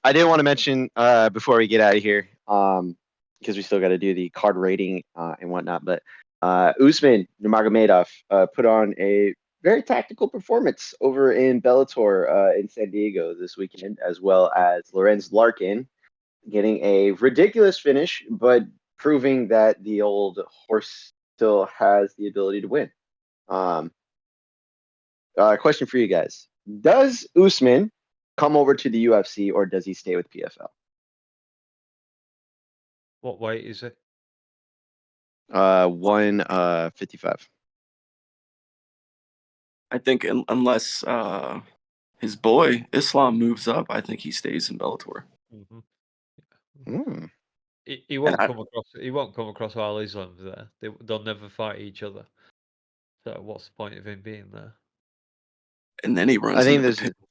I did want to mention before we get out of here, because we still got to do the card rating and whatnot. But Usman Nurmagomedov put on a very tactical performance over in Bellator in San Diego this weekend, as well as Lorenz Larkin getting a ridiculous finish, but proving that the old horse still has the ability to win. Question for you guys: does Usman come over to the UFC or does he stay with PFL? What weight is it? 155. I think unless his boy Islam moves up, I think he stays in Bellator. Mm-hmm. Mm. He won't come across. He won't come across Al Islam there. They'll never fight each other. So what's the point of him being there? And then he runs I think into the pickle.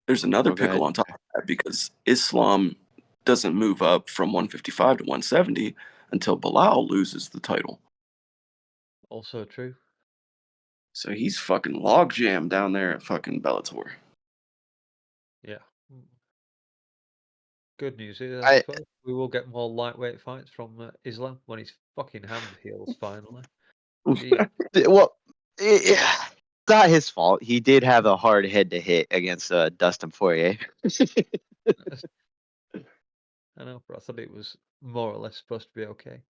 There's another Oh, go pickle ahead. on top of that because Islam doesn't move up from 155 to 170 until Bilal loses the title. Also true. So he's fucking logjam down there at fucking Bellator. Yeah. Good news is, I- I suppose, we will get more lightweight fights from Islam when his fucking hand heals finally. Jeez. Well, it's not his fault. He did have a hard head to hit against Dustin Poirier. I know, but I thought it was more or less supposed to be okay.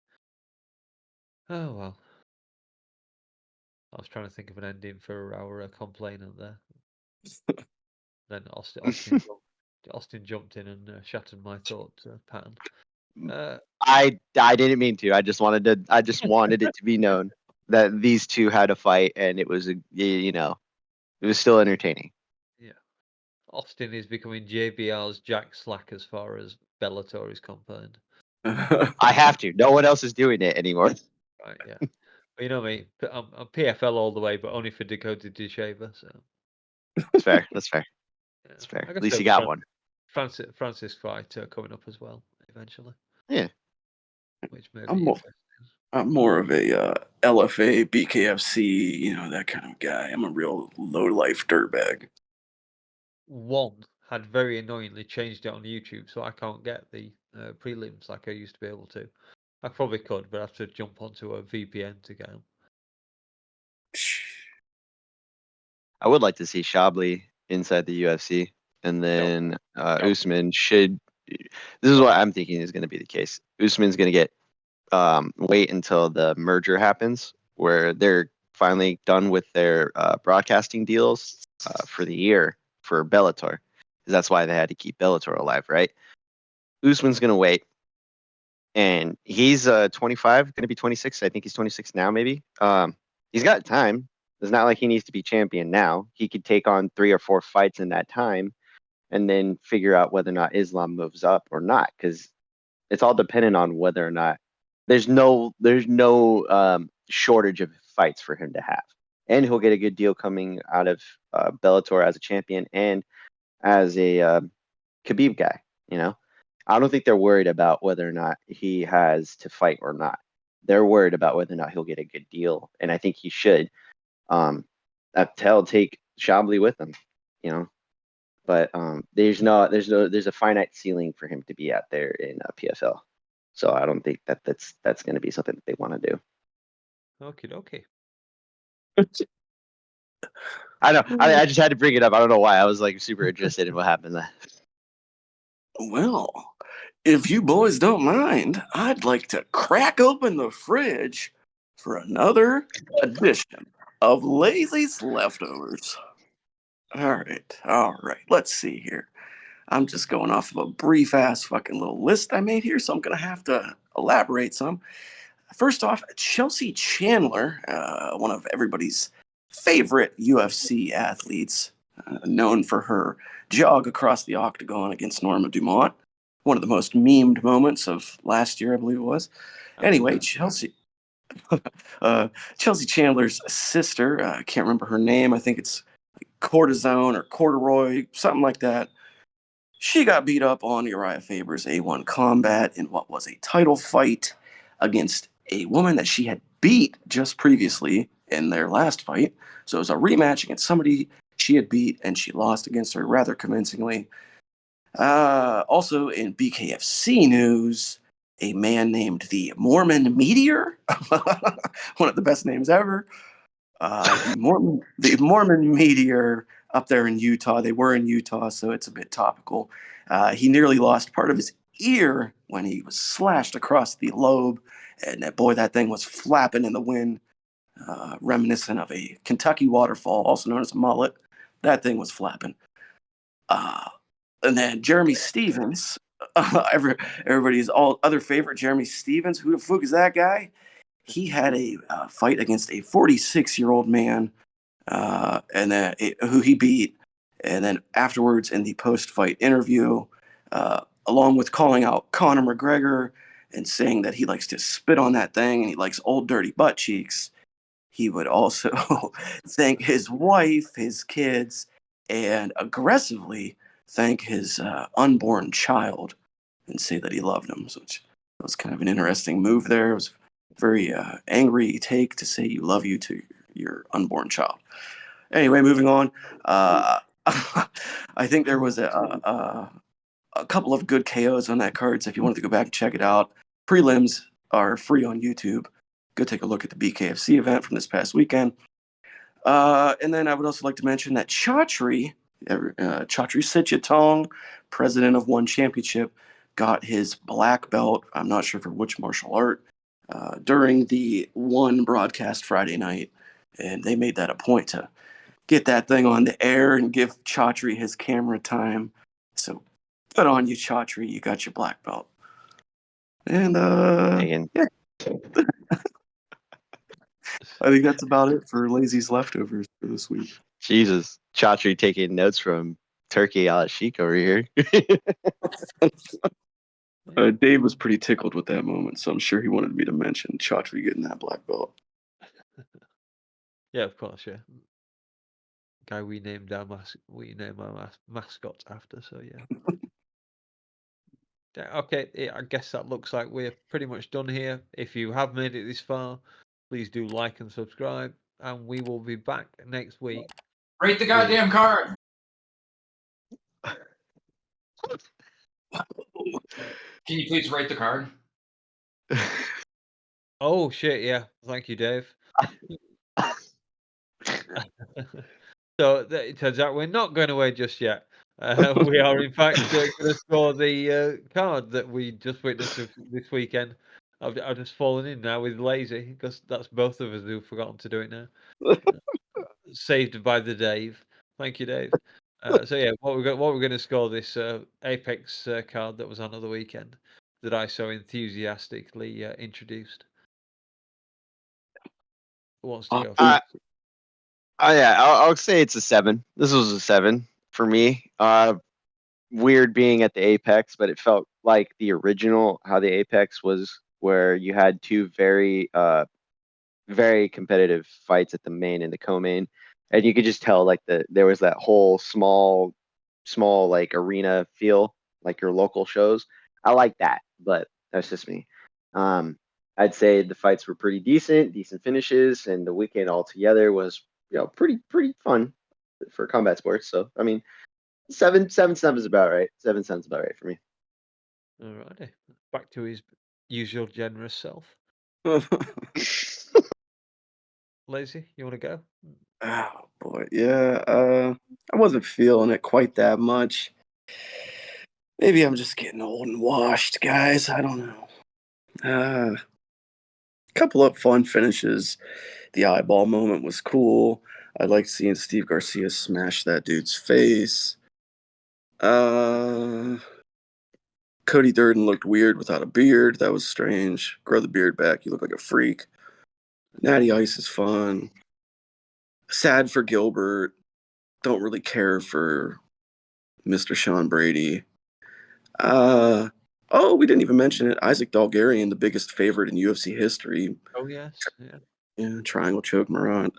Oh well. I was trying to think of an ending for our complainant there. Then Austin jumped in and shattered my thought pattern. I didn't mean to. I just wanted it to be known that these two had a fight, and it was it was still entertaining. Yeah, Austin is becoming JBR's Jack Slack as far as Bellator is concerned. I have to. No one else is doing it anymore. Right? Yeah. But you know me. I'm PFL all the way, but only for Dakota DeShaver. So That's fair. That's fair. yeah. That's fair. I guess At least you there'll got be one. Francis fight coming up as well eventually. Yeah. Which may be I'm more of a LFA, BKFC, that kind of guy. I'm a real low-life dirtbag. One had very annoyingly changed it on YouTube, so I can't get the prelims like I used to be able to. I probably could, but I have to jump onto a VPN to get them. I would like to see Shabli inside the UFC, and then Usman should. This is what I'm thinking is going to be the case. Usman's going to get wait until the merger happens, where they're finally done with their broadcasting deals for the year for Bellator, because that's why they had to keep Bellator alive, right? Usman's going to wait, and he's 25, going to be 26. I think he's 26 now, maybe. He's got time. It's not like he needs to be champion now. He could take on 3 or 4 fights in that time, and then figure out whether or not Islam moves up or not, because it's all dependent on whether or not there's no shortage of fights for him to have, and he'll get a good deal coming out of Bellator as a champion and as a Khabib guy. I don't think they're worried about whether or not he has to fight or not. They're worried about whether or not he'll get a good deal, and I think he should. They'll take Shabli with him, but there's a finite ceiling for him to be out there in PFL. So I don't think that's going to be something that they want to do. Okie dokie. I know. I just had to bring it up. I don't know why. I was like super interested in what happened there. Well, if you boys don't mind, I'd like to crack open the fridge for another edition of Lazy's Leftovers. All right. Let's see here. I'm just going off of a brief-ass fucking little list I made here, so I'm going to have to elaborate some. First off, Chelsea Chandler, one of everybody's favorite UFC athletes, known for her jog across the octagon against Norma Dumont. One of the most memed moments of last year, I believe it was. Anyway, Chelsea Chandler's sister, I can't remember her name. I think it's Cortisone or Corduroy, something like that. She got beat up on Urijah Faber's A1 combat in what was a title fight against a woman that she had beat just previously in their last fight. So it was a rematch against somebody she had beat, and she lost against her rather convincingly. Also in BKFC news, a man named the Mormon Meteor, one of the best names ever. The Mormon Meteor up there in Utah. They were in Utah, so it's a bit topical. He nearly lost part of his ear when he was slashed across the lobe. And boy, that thing was flapping in the wind, reminiscent of a Kentucky waterfall, also known as a mullet. That thing was flapping. And then Jeremy Stevens, everybody's all other favorite, Jeremy Stevens. Who the fuck is that guy? He had a fight against a 46-year-old man, and then who he beat. And then afterwards, in the post-fight interview, along with calling out Conor McGregor and saying that he likes to spit on that thing and he likes old dirty butt cheeks, he would also thank his wife, his kids, and aggressively thank his unborn child and say that he loved him. So it was kind of an interesting move there. It was a very angry take to say you love you to your unborn child. Anyway, moving on. I think there was a couple of good KOs on that card. So if you wanted to go back and check it out, prelims are free on YouTube. Go take a look at the BKFC event from this past weekend. And then I would also like to mention that Chatri Sitchatong, president of One Championship, got his black belt. I'm not sure for which martial art, during the One broadcast Friday night. And they made that a point to get that thing on the air and give Chatri his camera time. So good on you, Chatri. You got your black belt. And yeah. I think that's about it for Lazy's leftovers for this week. Jesus, Chatri taking notes from Turkey Al-Sheikh over here. Dave was pretty tickled with that moment, so I'm sure he wanted me to mention Chatri getting that black belt. Yeah, of course, yeah. Guy we named our mascot after, so yeah. Yeah, okay, I guess that looks like we're pretty much done here. If you have made it this far, please do like and subscribe, and we will be back next week. Rate the goddamn card. Can you please rate the card? Oh shit, yeah. Thank you, Dave. So it turns out we're not going away just yet. We are in fact going to score the card that we just witnessed this weekend. I've just fallen in now with Lazy because that's both of us who've forgotten to do it now. Saved by the Dave. Thank you, Dave. So yeah, what we're going to score this Apex card that was on the weekend that I so enthusiastically introduced. Who wants to go first? Yeah, I'll say it's a 7. This was a 7 for me. Weird being at the Apex, but it felt like the original, how the Apex was, where you had two very competitive fights at the main and the co-main, and you could just tell like there was that whole small like arena feel, like your local shows. I like that, but that's just me. I'd say the fights were pretty decent finishes, and the weekend altogether was pretty fun for combat sports. So I mean, 7 is about right. 7 sounds about right for me. Alrighty, back to his usual generous self. Lazy, you want to go? Oh boy, yeah. I wasn't feeling it quite that much. Maybe I'm just getting old and washed, guys. I don't know. Couple of fun finishes. The eyeball moment was cool. I liked seeing Steve Garcia smash that dude's face. Cody Durden looked weird without a beard. That was strange. Grow the beard back. You look like a freak. Natty Ice is fun. Sad for Gilbert. Don't really care for Mr. Sean Brady. We didn't even mention it. Isaac Dalgarian, the biggest favorite in UFC history. Oh yes, yeah. Yeah, triangle choke Maran.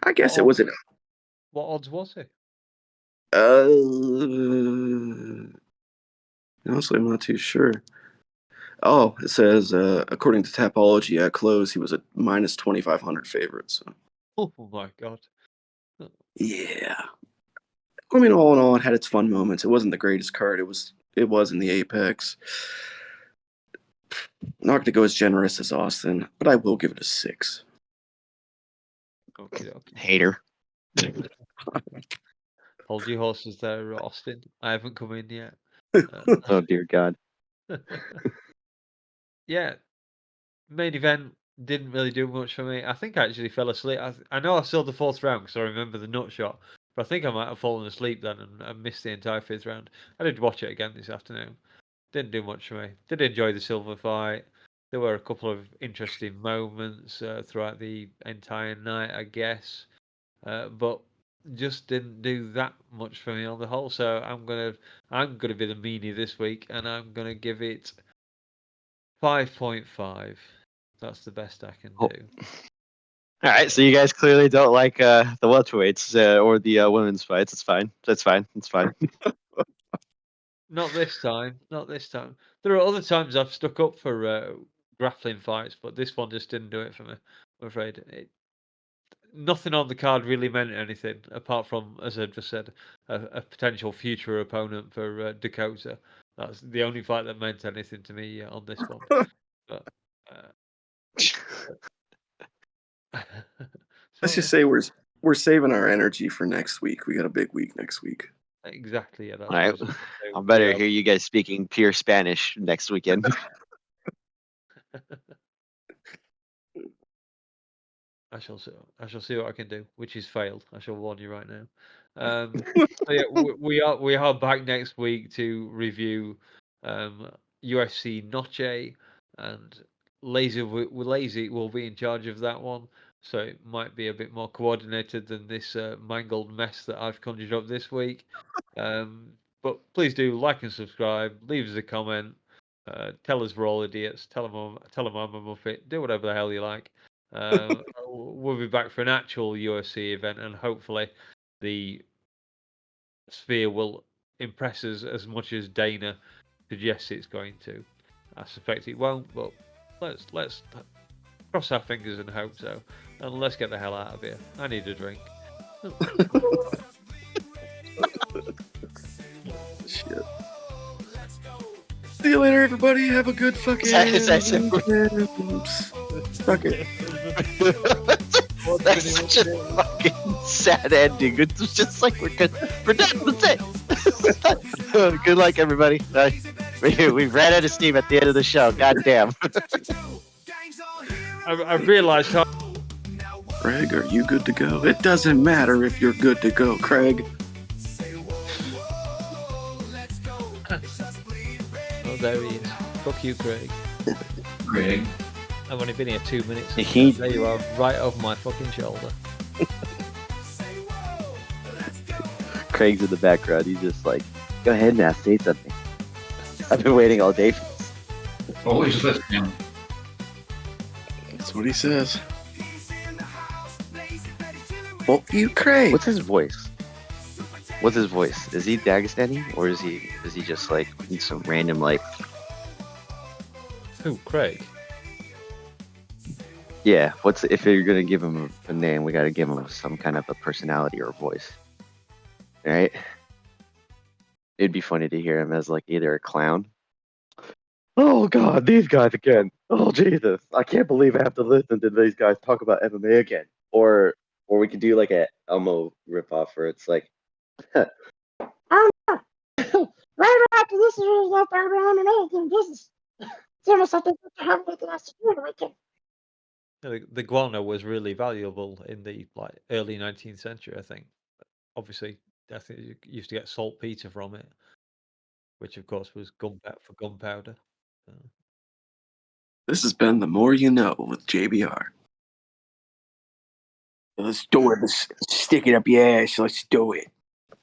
I guess it was an. What odds was it? Honestly, I'm not too sure. Oh, it says according to Tapology at close, he was a minus 2,500 favorite. So. Oh my god. Yeah. I mean, all in all, it had its fun moments. It wasn't the greatest card. It was in the Apex. Not going to go as generous as Austin, but I will give it a 6. Okay. Hater. Hold your horses there, Austin. I haven't come in yet. Oh dear God. Yeah, main event didn't really do much for me. I think I actually fell asleep. I know I saw the fourth round because I remember the nut shot, but I think I might have fallen asleep then and missed the entire fifth round. I did watch it again this afternoon. Didn't do much for me. Did enjoy the silver fight. There were a couple of interesting moments throughout the entire night, I guess, but just didn't do that much for me on the whole. So I'm gonna be the meanie this week, and I'm gonna give it 5.5. That's the best I can Oh. do. All right, so you guys clearly don't like the welterweights or the women's fights. It's fine. That's fine. It's fine. Not this time. Not this time. There are other times I've stuck up for grappling fights, but this one just didn't do it for me. I'm afraid. Nothing on the card really meant anything apart from, as I just said, a potential future opponent for Dakota. That's the only fight that meant anything to me on this one. But, Let's just so, say we're saving our energy for next week. We got a big week next week. exactly, yeah. That's All right, what I was gonna say. I'll better We are- hear you guys speaking pure Spanish next weekend. I shall see what I can do, which is failed. I shall warn you right now. So yeah, we are back next week to review UFC Noche, and Lazy will be in charge of that one. So it might be a bit more coordinated than this mangled mess that I've conjured up this week. But please do like and subscribe. Leave us a comment. Tell us we're all idiots. Tell them I'm a muppet. Do whatever the hell you like. We'll be back for an actual UFC event, and hopefully the Sphere will impress us as much as Dana suggests it's going to. I suspect it won't, but let's cross our fingers and hope so. And let's get the hell out of here. I need a drink. Shit. See you later, everybody. Have a good fucking. Fuck it. That's such a fucking sad ending. It's just like we're good. We're done. That's it. Good luck, everybody. We ran out of steam at the end of the show. God damn. I've realised how. Craig, are you good to go? It doesn't matter if you're good to go, Craig. Oh, there he is. Fuck you, Craig. Greg. I've only been here 2 minutes. He- There you are, right over my fucking shoulder. Craig's in the background. He's just like, go ahead now, say something. I've been waiting all day for this. Always listening. That's what he says. Fuck you, Craig. What's his voice? What's his voice? Is he Dagestani, or is he just like some random like? Who, Craig? Yeah. What's if you're gonna give him a name? We gotta give him some kind of a personality or voice, right? It'd be funny to hear him as like either a clown. Oh God, these guys again. Oh Jesus, I can't believe I have to listen to these guys talk about MMA again. Or we could do like a Elmo ripoff where it's like, right after this is up there and this is something to have with us. The guano was really valuable in the early 19th century, I think. Obviously, I think you used to get saltpeter from it, which of course was gunpowder. This has been The More You Know with JBR. Let's do it. Let's stick it up your ass. Let's do it.